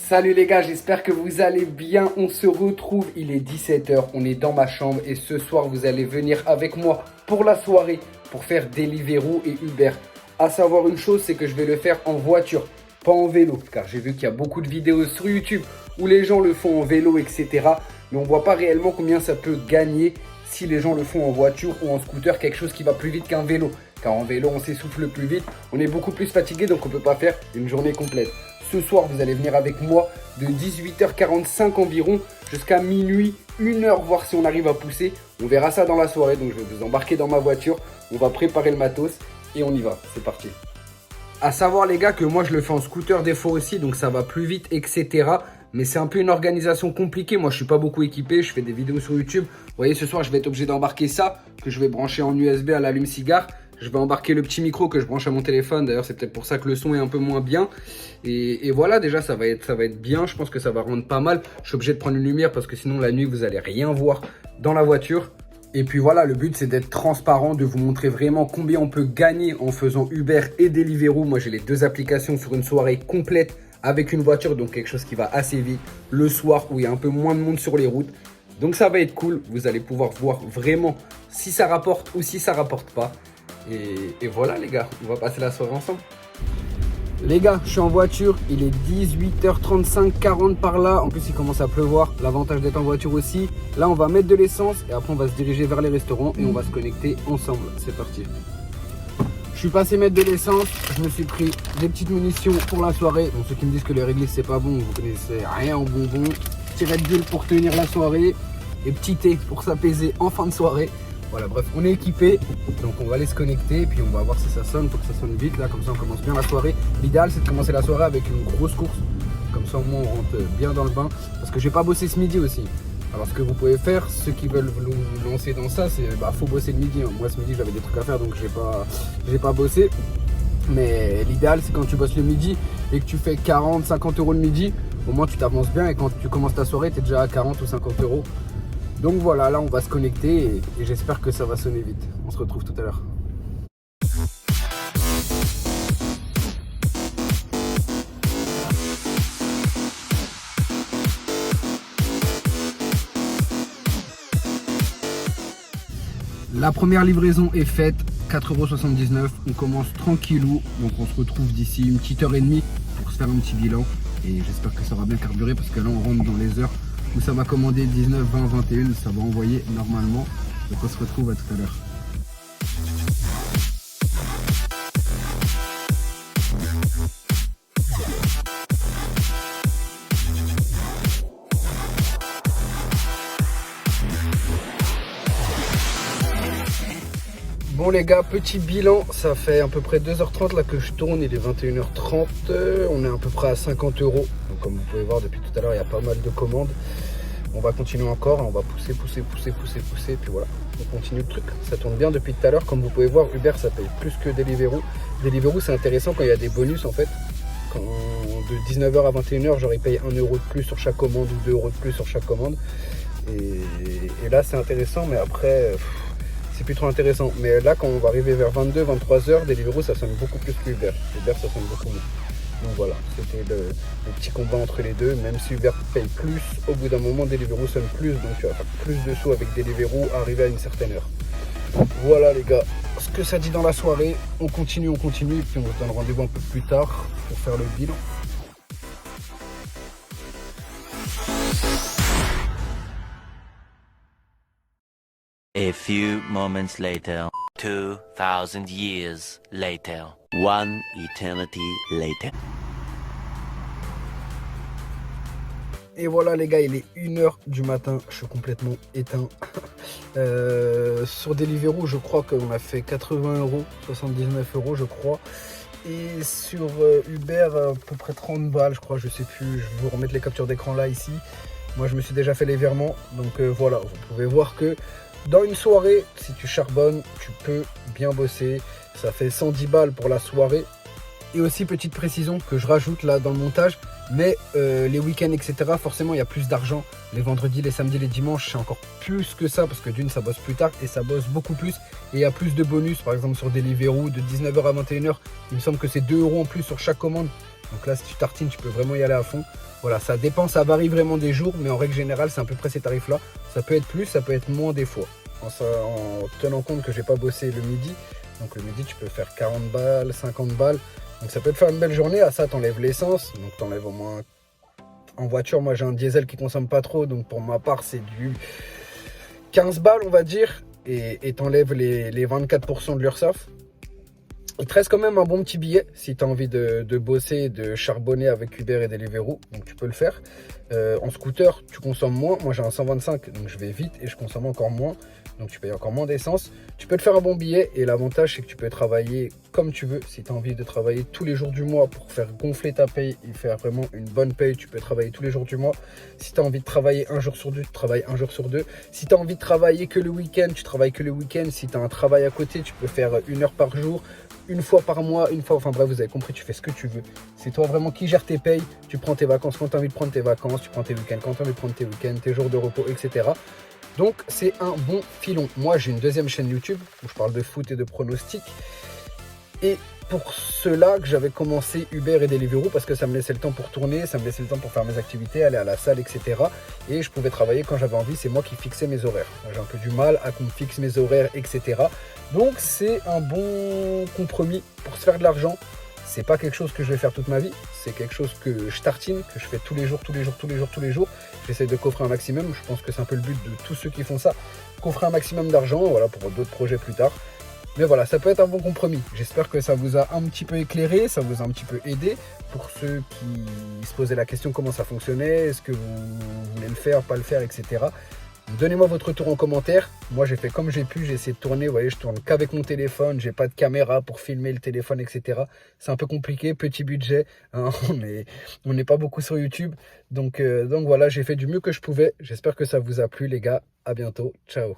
Salut les gars, j'espère que vous allez bien. On se retrouve, il est 17 h, on est dans ma chambre et ce soir vous allez venir avec moi pour la soirée pour faire Deliveroo et Uber. À savoir une chose, c'est que je vais le faire en voiture, pas en vélo, car j'ai vu qu'il y a beaucoup de vidéos sur YouTube où les gens le font en vélo, etc. Mais on voit pas réellement combien ça peut gagner si les gens le font en voiture ou en scooter, quelque chose qui va plus vite qu'un vélo. Car en vélo, on s'essouffle plus vite, on est beaucoup plus fatigué, donc on ne peut pas faire une journée complète. Ce soir, vous allez venir avec moi de 18 h 45 environ jusqu'à minuit, 1 h, voir si on arrive à pousser. On verra ça dans la soirée, donc je vais vous embarquer dans ma voiture. On va préparer le matos et on y va. C'est parti. À savoir les gars que moi je le fais en scooter des fois aussi, donc ça va plus vite, etc. Mais c'est un peu une organisation compliquée. Moi je suis pas beaucoup équipé, je fais des vidéos sur YouTube. Vous voyez, ce soir je vais être obligé d'embarquer ça, que je vais brancher en USB à l'allume-cigare. Je vais embarquer le petit micro que je branche à mon téléphone. D'ailleurs, c'est peut-être pour ça que le son est un peu moins bien. Et voilà, déjà, ça va être bien. Je pense que ça va rendre pas mal. Je suis obligé de prendre une lumière parce que sinon, la nuit, vous allez rien voir dans la voiture. Et puis voilà, le but, c'est d'être transparent, de vous montrer vraiment combien on peut gagner en faisant Uber et Deliveroo. Moi, j'ai les deux applications sur une soirée complète avec une voiture. Donc, quelque chose qui va assez vite le soir où il y a un peu moins de monde sur les routes. Donc, ça va être cool. Vous allez pouvoir voir vraiment si ça rapporte ou si ça rapporte pas. Et voilà les gars, on va passer la soirée ensemble. Les gars, je suis en voiture, il est 18 h 35, 40 par là. En plus il commence à pleuvoir, l'avantage d'être en voiture aussi. Là on va mettre de l'essence et après on va se diriger vers les restaurants et on va se connecter ensemble. C'est parti. Je suis passé mettre de l'essence, je me suis pris des petites munitions pour la soirée. Donc ceux qui me disent que les réglisses c'est pas bon, vous connaissez rien en bonbons. Petit Red Bull pour tenir la soirée et petit thé pour s'apaiser en fin de soirée. Voilà, bref, on est équipé, donc on va aller se connecter et puis on va voir si ça sonne. Faut que ça sonne vite là, comme ça on commence bien la soirée. L'idéal c'est de commencer la soirée avec une grosse course, comme ça au moins on rentre bien dans le bain. Parce que j'ai pas bossé ce midi aussi. Alors ce que vous pouvez faire, ceux qui veulent vous lancer dans ça, c'est faut bosser le midi. Moi ce midi j'avais des trucs à faire donc j'ai pas bossé. Mais l'idéal c'est quand tu bosses le midi et que tu fais 40, 50 € le midi, au moins tu t'avances bien et quand tu commences ta soirée, tu es déjà à 40 ou 50 €. Donc voilà, là on va se connecter et j'espère que ça va sonner vite. On se retrouve tout à l'heure. La première livraison est faite, 4,79 €. On commence tranquillou, donc on se retrouve d'ici une petite heure et demie pour se faire un petit bilan. Et j'espère que ça aura bien carburé parce que là on rentre dans les heures où ça va commander 19, 20, 21, ça va envoyer normalement. Donc on se retrouve à tout à l'heure. Bon les gars, petit bilan, ça fait à peu près 2 h 30 là que je tourne, il est 21 h 30, on est à peu près à 50 €. Donc comme vous pouvez voir depuis tout à l'heure, il y a pas mal de commandes. On va continuer encore, on va pousser, et puis voilà, on continue le truc. Ça tourne bien depuis tout à l'heure, comme vous pouvez voir, Uber ça paye plus que Deliveroo. Deliveroo c'est intéressant quand il y a des bonus en fait. Quand de 19 h à 21 h, j'aurais payé 1 € de plus sur chaque commande ou 2 € de plus sur chaque commande. Et là c'est intéressant, mais après... c'est plus trop intéressant, mais là quand on va arriver vers 22, 23 h, Deliveroo ça sonne beaucoup plus que Uber. Uber ça sonne beaucoup moins. Donc voilà, c'était le petit combat entre les deux. Même si Uber paye plus, au bout d'un moment Deliveroo sonne plus, donc tu vas faire plus de sous avec Deliveroo arrivé à une certaine heure. Voilà les gars, ce que ça dit dans la soirée, on continue, et puis on se donne rendez-vous un peu plus tard pour faire le bilan. A few moments later, 2,000 years later, one eternity later. Et voilà les gars, il est 1 h du matin, je suis complètement éteint. Sur Deliveroo, je crois qu'on a fait 80 €, 79 € je crois. Et sur Uber, à peu près 30 balles, je crois, je sais plus. Je vais vous remettre les captures d'écran là, ici. Moi, je me suis déjà fait les virements. Donc voilà, vous pouvez voir que dans une soirée, si tu charbonnes, tu peux bien bosser. Ça fait 110 balles pour la soirée. Et aussi, petite précision que je rajoute là dans le montage, mais les week-ends, etc., forcément, il y a plus d'argent. Les vendredis, les samedis, les dimanches, c'est encore plus que ça, parce que d'une, ça bosse plus tard et ça bosse beaucoup plus. Et il y a plus de bonus, par exemple sur Deliveroo, de 19 h à 21 h, il me semble que c'est 2 € en plus sur chaque commande. Donc là, si tu tartines, tu peux vraiment y aller à fond. Voilà, ça dépend, ça varie vraiment des jours, mais en règle générale, c'est à peu près ces tarifs-là. Ça peut être plus, ça peut être moins des fois. En tenant compte que j'ai pas bossé le midi. Donc le midi, tu peux faire 40 balles, 50 balles. Donc ça peut te faire une belle journée. À ça, t'enlèves l'essence. Donc t'enlèves au moins... En voiture, moi j'ai un diesel qui consomme pas trop. Donc pour ma part, c'est du 15 balles, on va dire. Et t'enlèves les 24% de l'URSSAF. Il te reste quand même un bon petit billet si tu as envie de bosser, de charbonner avec Uber et Deliveroo. Donc tu peux le faire. En scooter, tu consommes moins. Moi j'ai un 125, donc je vais vite et je consomme encore moins. Donc tu payes encore moins d'essence. Tu peux te faire un bon billet et l'avantage c'est que tu peux travailler comme tu veux. Si tu as envie de travailler tous les jours du mois pour faire gonfler ta paye et faire vraiment une bonne paye, tu peux travailler tous les jours du mois. Si tu as envie de travailler un jour sur deux, tu travailles un jour sur deux. Si tu as envie de travailler que le week-end, tu travailles que le week-end. Si tu as un travail à côté, tu peux faire 1 heure par jour, une fois par mois, une fois, enfin bref, vous avez compris, tu fais ce que tu veux. C'est toi vraiment qui gère tes payes, tu prends tes vacances quand tu as envie de prendre tes vacances, tu prends tes week-ends quand tu as envie de prendre tes week-ends, tes jours de repos, etc. Donc c'est un bon filon. Moi j'ai une deuxième chaîne YouTube où je parle de foot et de pronostics. Et pour cela que j'avais commencé Uber et Deliveroo parce que ça me laissait le temps pour tourner, ça me laissait le temps pour faire mes activités, aller à la salle, etc. Et je pouvais travailler quand j'avais envie, c'est moi qui fixais mes horaires. J'ai un peu du mal à qu'on me fixe mes horaires, etc. Donc c'est un bon compromis pour se faire de l'argent. C'est pas quelque chose que je vais faire toute ma vie, c'est quelque chose que je tartine, que je fais tous les jours. J'essaie de coffrer un maximum, je pense que c'est un peu le but de tous ceux qui font ça. Coffrer un maximum d'argent, voilà, pour d'autres projets plus tard. Mais voilà, ça peut être un bon compromis. J'espère que ça vous a un petit peu éclairé, ça vous a un petit peu aidé. Pour ceux qui se posaient la question comment ça fonctionnait, est-ce que vous voulez le faire, pas le faire, etc. Donnez-moi votre retour en commentaire. Moi, j'ai fait comme j'ai pu, j'ai essayé de tourner. Vous voyez, je tourne qu'avec mon téléphone, j'ai pas de caméra pour filmer le téléphone, etc. C'est un peu compliqué, petit budget, hein. On n'est pas beaucoup sur YouTube. Donc voilà, j'ai fait du mieux que je pouvais. J'espère que ça vous a plu, les gars. À bientôt. Ciao.